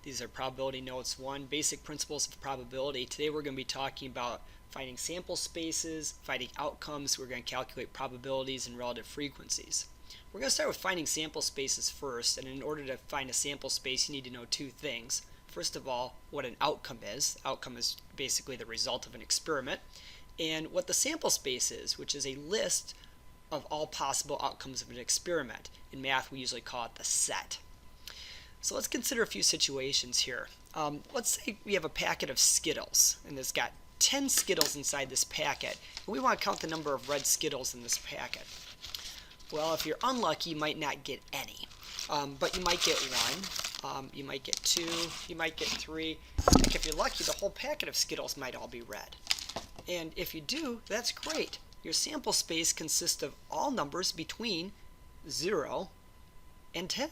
These are Probability Notes 1, Basic Principles of Probability. Today we're going to be talking about finding sample spaces, finding outcomes. We're going to calculate probabilities and relative frequencies. We're going to start with finding sample spaces first, and in order to find a sample space you need to know two things. First of all, what an outcome is. Outcome is basically the result of an experiment. And what the sample space is, which is a list of all possible outcomes of an experiment. In math we usually call it the set. So let's consider a few situations here. Let's say we have a packet of Skittles, and it's got 10 Skittles inside this packet. And we want to count the number of red Skittles in this packet. Well, if you're unlucky, you might not get any. But you might get one, you might get two, you might get three. Heck, if you're lucky, the whole packet of Skittles might all be red. And if you do, that's great. Your sample space consists of all numbers between 0 and 10.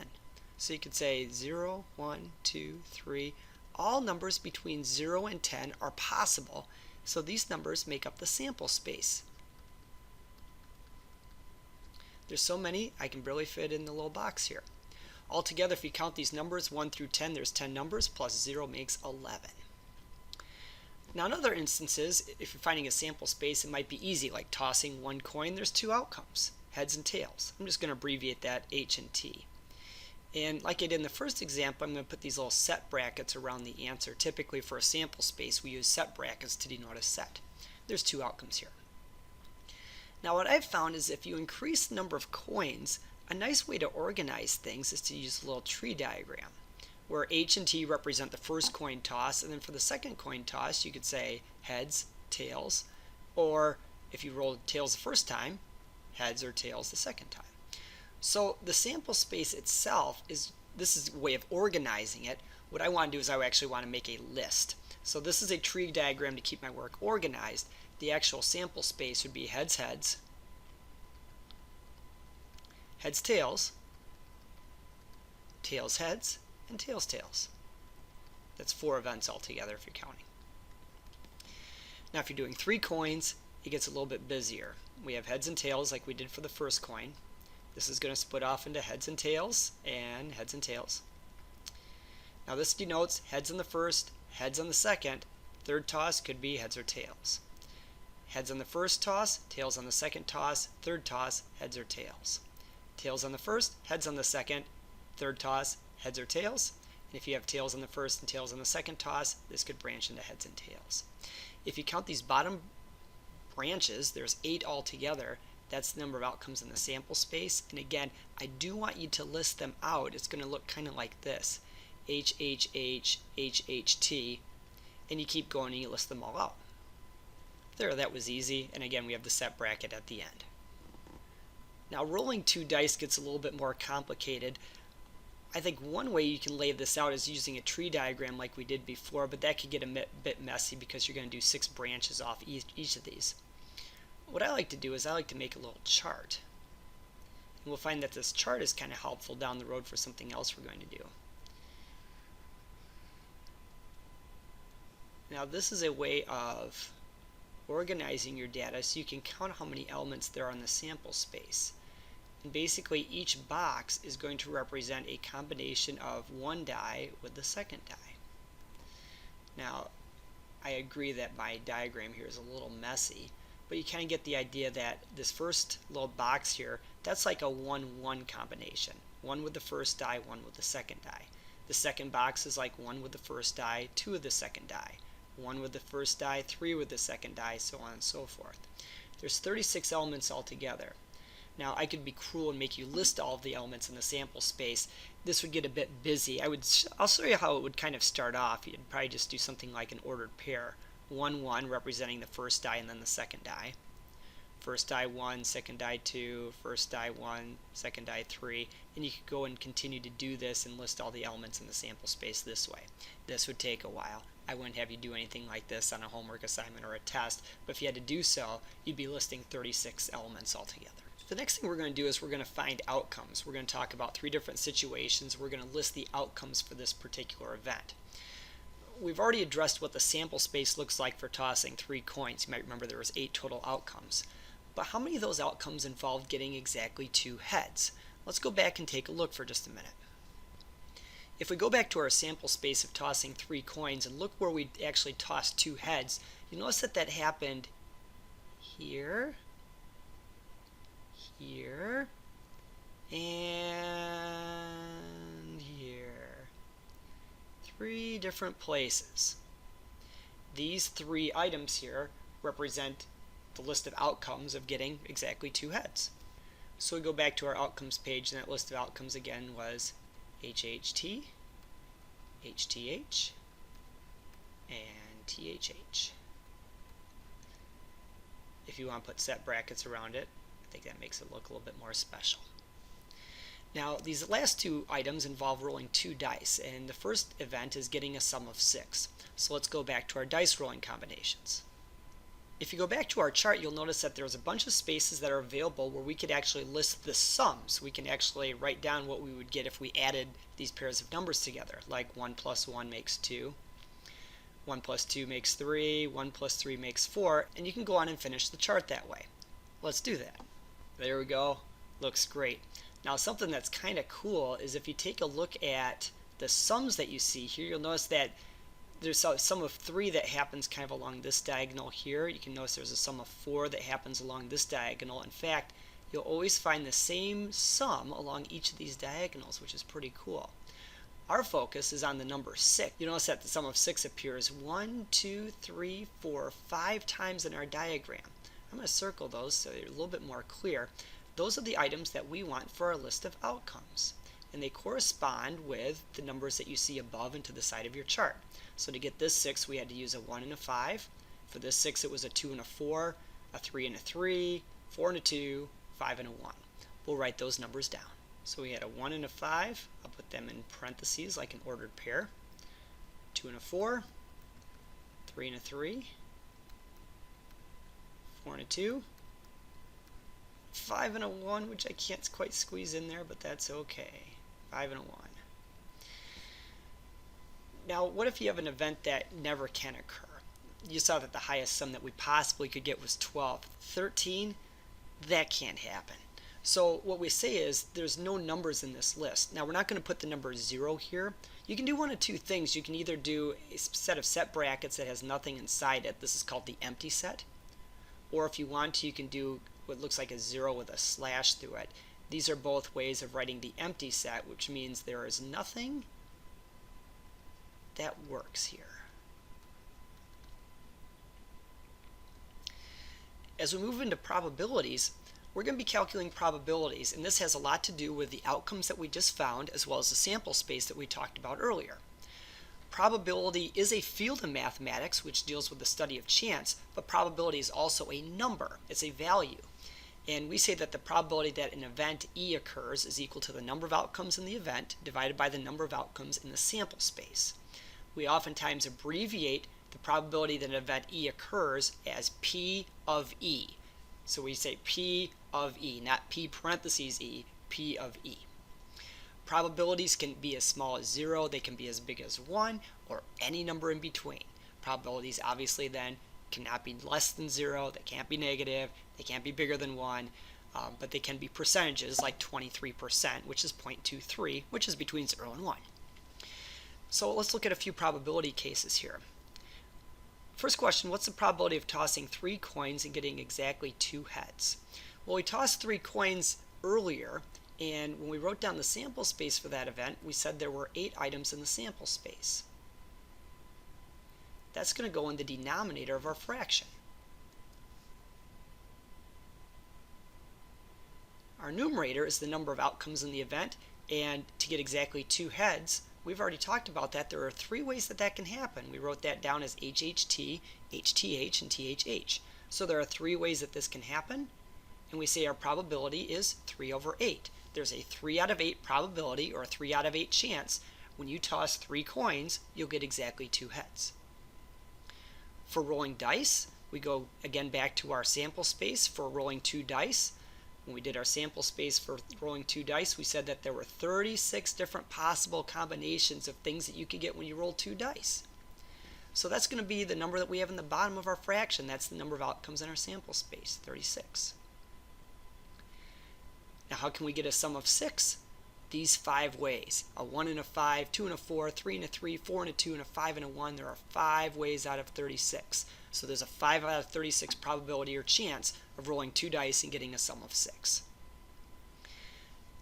So you could say 0, 1, 2, 3. All numbers between 0 and 10 are possible, so these numbers make up the sample space. There's so many, I can barely fit in the little box here. Altogether, if you count these numbers 1 through 10, there's 10 numbers, plus 0 makes 11. Now in other instances, if you're finding a sample space, it might be easy, like tossing one coin. There's two outcomes, heads and tails. I'm just going to abbreviate that H and T. And like I did in the first example, I'm going to put these little set brackets around the answer. Typically for a sample space, we use set brackets to denote a set. There's two outcomes here. Now what I've found is if you increase the number of coins, a nice way to organize things is to use a little tree diagram, where H and T represent the first coin toss, and then for the second coin toss, you could say heads, tails, or if you roll tails the first time, heads or tails the second time. So the sample space itself this is a way of organizing it. What I want to do is I actually want to make a list. So this is a tree diagram to keep my work organized. The actual sample space would be heads, heads, heads, tails, tails, heads, and tails, tails. That's 4 events altogether if you're counting. Now if you're doing 3 coins, it gets a little bit busier. We have heads and tails like we did for the first coin. This is going to split off into heads and tails and heads and tails. Now this denotes heads on the first, heads on the second. Third toss could be heads or tails. Heads on the first toss, tails on the second toss, third toss, heads or tails. Tails on the first, heads on the second, third toss, heads or tails. And if you have tails on the first and tails on the second toss, this could branch into heads and tails. If you count these bottom branches, there's 8 altogether. That's the number of outcomes in the sample space. And again, I do want you to list them out. It's going to look kind of like this. H, H, H, H, H, T. And you keep going and you list them all out. There, that was easy. And again, we have the set bracket at the end. Now, rolling 2 dice gets a little bit more complicated. I think one way you can lay this out is using a tree diagram like we did before, but that could get a bit messy because you're going to do 6 branches off each of these. What I like to do is I like to make a little chart. And we'll find that this chart is kind of helpful down the road for something else we're going to do. Now this is a way of organizing your data so you can count how many elements there are in the sample space. And basically each box is going to represent a combination of one die with the second die. Now I agree that my diagram here is a little messy, but you kind of get the idea that this first little box here, that's like a 1-1 combination. 1 with the first die, 1 with the second die. The second box is like 1 with the first die, 2 with the second die. 1 with the first die, 3 with the second die, so on and so forth. There's 36 elements altogether. Now I could be cruel and make you list all of the elements in the sample space. This would get a bit busy. I'll show you how it would kind of start off. You'd probably just do something like an ordered pair. 1, 1 representing the first die and then the second die. First die 1, second die 2, first die 1, second die 3, and you could go and continue to do this and list all the elements in the sample space this way. This would take a while. I wouldn't have you do anything like this on a homework assignment or a test, but if you had to do so, you'd be listing 36 elements altogether. The next thing we're going to do is we're going to find outcomes. We're going to talk about 3 different situations. We're going to list the outcomes for this particular event. We've already addressed what the sample space looks like for tossing 3 coins. You might remember there was 8 total outcomes. But how many of those outcomes involved getting exactly 2 heads? Let's go back and take a look for just a minute. If we go back to our sample space of tossing 3 coins and look where we actually tossed 2 heads, you'll notice that that happened here, here, and here. 3 different places. These 3 items here represent the list of outcomes of getting exactly 2 heads. So we go back to our outcomes page, and that list of outcomes again was HHT, HTH, and THH. If you want to put set brackets around it, I think that makes it look a little bit more special. Now, these last 2 items involve rolling 2 dice, and the first event is getting a sum of 6. So let's go back to our dice rolling combinations. If you go back to our chart, you'll notice that there's a bunch of spaces that are available where we could actually list the sums. We can actually write down what we would get if we added these pairs of numbers together, like 1 plus 1 makes 2, 1 plus 2 makes 3, 1 plus 3 makes 4, and you can go on and finish the chart that way. Let's do that. There we go. Looks great. Now, something that's kind of cool is if you take a look at the sums that you see here, you'll notice that there's a sum of 3 that happens kind of along this diagonal here. You can notice there's a sum of 4 that happens along this diagonal. In fact, you'll always find the same sum along each of these diagonals, which is pretty cool. Our focus is on the number 6. You notice that the sum of 6 appears 1, 2, 3, 4, 5 times in our diagram. I'm going to circle those so they're a little bit more clear. Those are the items that we want for our list of outcomes, and they correspond with the numbers that you see above and to the side of your chart. So to get this 6, we had to use a 1 and a 5. For this 6, it was a 2 and a 4, a 3 and a 3, 4 and a 2, 5 and a 1. We'll write those numbers down. So we had a 1 and a 5. I'll put them in parentheses like an ordered pair. 2 and a 4, 3 and a 3, 4 and a 2, 5 and a 1, which I can't quite squeeze in there, but that's okay. 5 and a 1. Now, what if you have an event that never can occur? You saw that the highest sum that we possibly could get was 12. 13, that can't happen. So what we say is there's no numbers in this list. Now, we're not going to put the number 0 here. You can do one of 2 things. You can either do a set of set brackets that has nothing inside it. This is called the empty set. Or if you want to, you can do what looks like a 0 with a slash through it. These are both ways of writing the empty set, which means there is nothing that works here. As we move into probabilities, we're going to be calculating probabilities, and this has a lot to do with the outcomes that we just found as well as the sample space that we talked about earlier. Probability is a field in mathematics which deals with the study of chance, but probability is also a number. It's a value. And we say that the probability that an event E occurs is equal to the number of outcomes in the event divided by the number of outcomes in the sample space. We oftentimes abbreviate the probability that an event E occurs as P of E. So we say P of E, not P parentheses E, P of E. Probabilities can be as small as 0, they can be as big as 1, or any number in between. Probabilities obviously then cannot be less than 0, they can't be negative, they can't be bigger than 1, but they can be percentages like 23%, which is 0.23, which is between 0 and 1. So let's look at a few probability cases here. First question, what's the probability of tossing 3 coins and getting exactly 2 heads? Well, we tossed 3 coins earlier, and when we wrote down the sample space for that event, we said there were 8 items in the sample space. That's going to go in the denominator of our fraction. Our numerator is the number of outcomes in the event, and to get exactly 2 heads, we've already talked about that. There are 3 ways that that can happen. We wrote that down as HHT, HTH, and THH. So there are 3 ways that this can happen, and we say our probability is 3 over 8. There's a 3 out of 8 probability, or a 3 out of 8 chance. When you toss 3 coins, you'll get exactly 2 heads. For rolling dice, we go again back to our sample space for rolling 2 dice. When we did our sample space for rolling 2 dice, we said that there were 36 different possible combinations of things that you could get when you roll 2 dice. So that's going to be the number that we have in the bottom of our fraction. That's the number of outcomes in our sample space, 36. Now, how can we get a sum of 6? these 5 ways. A 1 and a 5, 2 and a 4, 3 and a 3, 4 and a 2, and a 5 and a 1. There are 5 ways out of 36. So there's a 5 out of 36 probability or chance of rolling 2 dice and getting a sum of 6.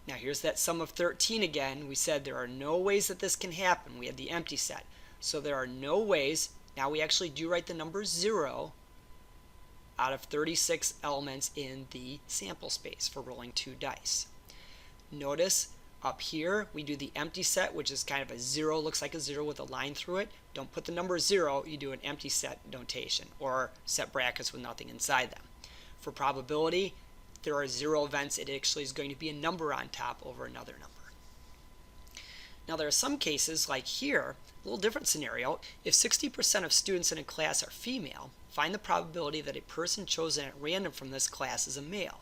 Now here's that sum of 13 again. We said there are no ways that this can happen. We had the empty set. So there are no ways. Now we actually do write the number 0 out of 36 elements in the sample space for rolling 2 dice. Notice up here we do the empty set, which is kind of a 0, looks like a 0 with a line through it. Don't put the number 0, you do an empty set notation or set brackets with nothing inside them. For probability, there are 0 events. It actually is going to be a number on top over another number. Now there are some cases, like here, a little different scenario. If 60% of students in a class are female, find the probability that a person chosen at random from this class is a male.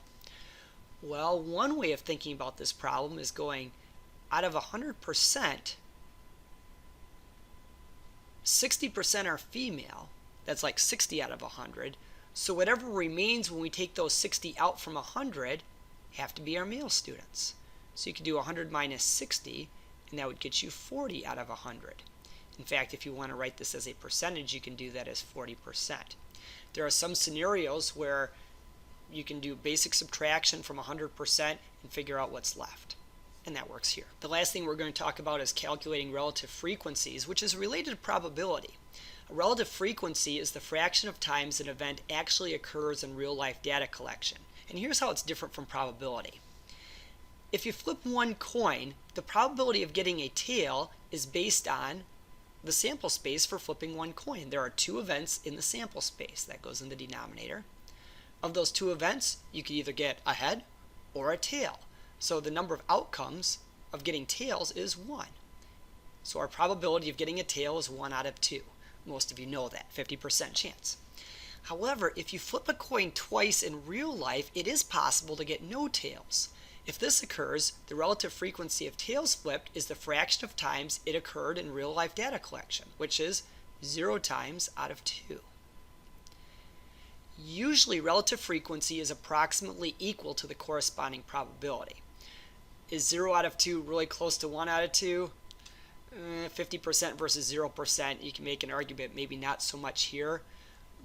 Well, one way of thinking about this problem is going out of 100%, 60% are female. That's like 60 out of 100. So whatever remains when we take those 60 out from 100 have to be our male students. So you could do 100 minus 60, and that would get you 40 out of 100. In fact, if you want to write this as a percentage, you can do that as 40%. There are some scenarios where you can do basic subtraction from 100% and figure out what's left. And that works here. The last thing we're going to talk about is calculating relative frequencies, which is related to probability. A relative frequency is the fraction of times an event actually occurs in real-life data collection. And here's how it's different from probability. If you flip one coin, the probability of getting a tail is based on the sample space for flipping one coin. There are 2 events in the sample space. That goes in the denominator. Of those 2 events, you can either get a head or a tail. So the number of outcomes of getting tails is 1. So our probability of getting a tail is 1 out of 2. Most of you know that, 50% chance. However, if you flip a coin twice in real life, it is possible to get no tails. If this occurs, the relative frequency of tails flipped is the fraction of times it occurred in real-life data collection, which is 0 times out of 2. Usually, relative frequency is approximately equal to the corresponding probability. Is 0 out of 2 really close to 1 out of 2? 50% versus 0%, you can make an argument, maybe not so much here,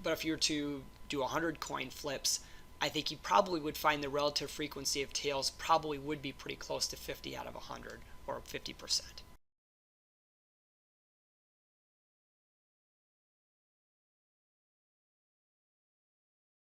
but if you were to do 100 coin flips, I think you probably would find the relative frequency of tails probably would be pretty close to 50 out of 100, or 50%.